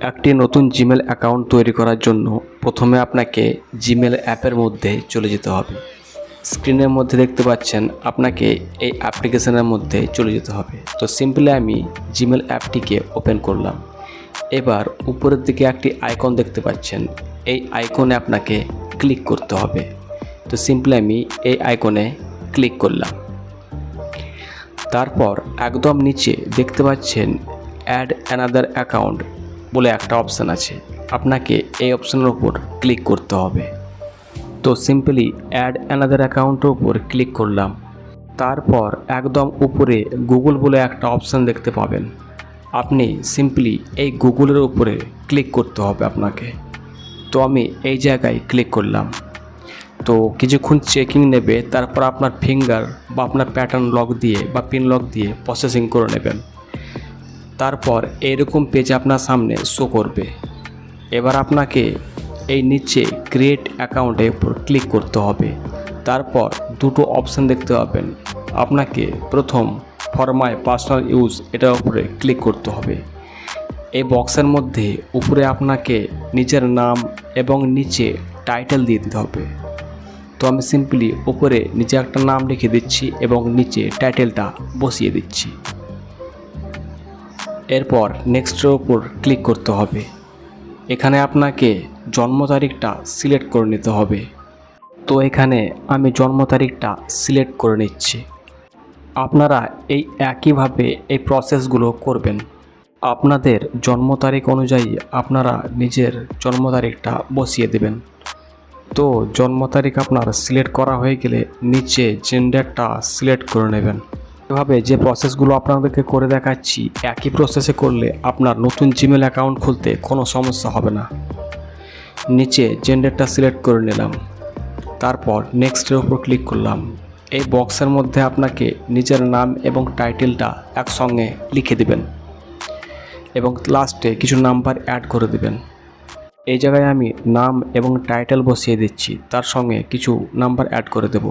একটি নতুন Gmail account তৈরি করার জন্য প্রথমে আপনাকে জিমেল অ্যাপের মধ্যে চলে যেতে হবে। স্ক্রিনের মধ্যে দেখতে পাচ্ছেন আপনাকে এই অ্যাপ্লিকেশনের মধ্যে চলে যেতে হবে। তো সিম্পলি আমি জিমেল অ্যাপটিকে ওপেন করলাম। এবার উপরের দিকে একটি আইকন দেখতে পাচ্ছেন, এই আইকনে আপনাকে ক্লিক করতে হবে। তো সিম্পলি আমি এই আইকনে ক্লিক করলাম। তারপর একদম নিচে দেখতে পাচ্ছেন অ্যাড অ্যানাদার অ্যাকাউন্ট বলে একটা অপশান আছে, আপনাকে এই অপশানের উপর ক্লিক করতে হবে। তো সিম্পলি অ্যাড অ্যানাদার অ্যাকাউন্টের উপর ক্লিক করলাম। তারপর একদম উপরে গুগল বলে একটা অপশান দেখতে পাবেন, আপনি সিম্পলি এই গুগলের উপরে ক্লিক করতে হবে আপনাকে। তো আমি এই জায়গায় ক্লিক করলাম। তো কিছুক্ষণ চেকিং নেবে, তারপর আপনার ফিঙ্গার বা আপনার প্যাটার্ন লক দিয়ে বা পিন লক দিয়ে প্রসেসিং করে নেবেন। তারপর এইরকম পেজ আপনার সামনে শো করবে। এবার আপনাকে এই নিচে ক্রিয়েট অ্যাকাউন্টের উপর ক্লিক করতে হবে। তারপর দুটো অপশান দেখতে পাবেন, আপনাকে প্রথম ফর মাই পার্সোনাল ইউজ এটার উপরে ক্লিক করতে হবে। এই বক্সের মধ্যে উপরে আপনাকে নিজের নাম এবং নিচে টাইটেল দিয়ে দিতে হবে। তো আমি সিম্পলি উপরে নিচে একটা নাম লিখে দিচ্ছি এবং নিচে টাইটেলটা বসিয়ে দিচ্ছি। এরপর নেক্সটের উপর ক্লিক করতে হবে। এখানে আপনাকে জন্ম তারিখটা সিলেক্ট করে নিতে হবে। তো এখানে আমি জন্ম তারিখটা সিলেক্ট করে নিচ্ছি। আপনারা এই একইভাবে এই প্রসেসগুলো করবেন। আপনাদের জন্ম তারিখ অনুযায়ী আপনারা নিজের জন্ম তারিখটা বসিয়ে দেবেন। তো জন্ম তারিখ আপনার সিলেক্ট করা হয়ে গেলে নিচে জেন্ডারটা সিলেক্ট করে নেবেন। এভাবে যে প্রসেসগুলো আপনাদেরকে করে দেখাচ্ছি, একই প্রসেসে করলে আপনার নতুন জিমেল অ্যাকাউন্ট খুলতে কোনো সমস্যা হবে না। নিচে জেন্ডারটা সিলেক্ট করে নিলাম, তারপর নেক্সটের উপর ক্লিক করলাম। এই বক্সের মধ্যে আপনাকে নিজের নাম এবং টাইটেলটা একসঙ্গে লিখে দিবেন এবং লাস্টে কিছু নাম্বার অ্যাড করে দিবেন। এই জায়গায় আমি নাম এবং টাইটেল বসিয়ে দিচ্ছি, তার সঙ্গে কিছু নাম্বার অ্যাড করে দেব।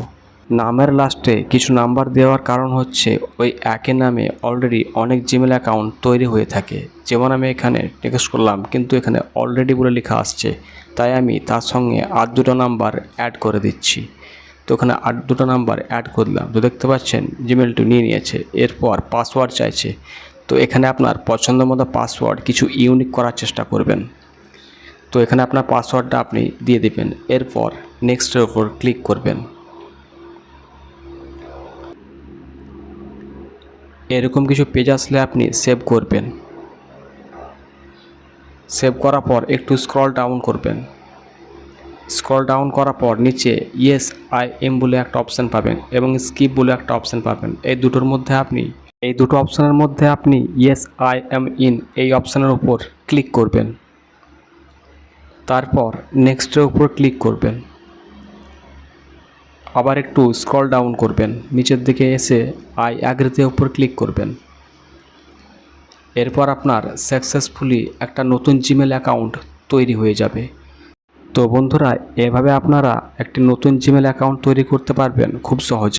নামের লাস্টে কিছু নাম্বার দেওয়ার কারণ হচ্ছে ওই একই নামে অলরেডি অনেক জিমেল অ্যাকাউন্ট তৈরি হয়ে থাকে। যেমন আমি এখানে টেক্সট করলাম কিন্তু এখানে অলরেডি বলে লেখা আসছে, তাই আমি তার সঙ্গে আর দুটো নাম্বার অ্যাড করে দিচ্ছি। তো এখানে আর দুটো নাম্বার অ্যাড করলাম। তো দেখতে পাচ্ছেন জিমেলটি নিয়ে নিয়েছে। এরপর পাসওয়ার্ড চাইছে। তো এখানে আপনার পছন্দ মতো পাসওয়ার্ড কিছু ইউনিক করার চেষ্টা করবেন। তো এখানে আপনার পাসওয়ার্ডটা আপনি দিয়ে দেবেন। এরপর নেক্সটের উপর ক্লিক করবেন। এরকম কিছু পেজ আসলে আপনি সেভ করবেন। সেভ করার পর একটু স্ক্রল ডাউন করবেন। স্ক্রল ডাউন করার পর নিচে ইয়েস আই এম বলে একটা অপশান পাবেন এবং স্কিপ বলে একটা অপশান পাবেন। এই দুটো অপশানের মধ্যে আপনি ইয়েস আই এম ইন এই অপশানের উপর ক্লিক করবেন। তারপর নেক্সটের উপর ক্লিক করবেন। আবার একটু স্ক্রল ডাউন করবেন, নিচের দিকে এসে আই অ্যাগ্রিতে উপর ক্লিক করবেন। এরপর আপনার সাকসেসফুলি একটা নতুন জিমেল অ্যাকাউন্ট তৈরি হয়ে যাবে। তো বন্ধুরা, এভাবে আপনারা একটি নতুন জিমেল অ্যাকাউন্ট তৈরি করতে পারবেন খুব সহজে।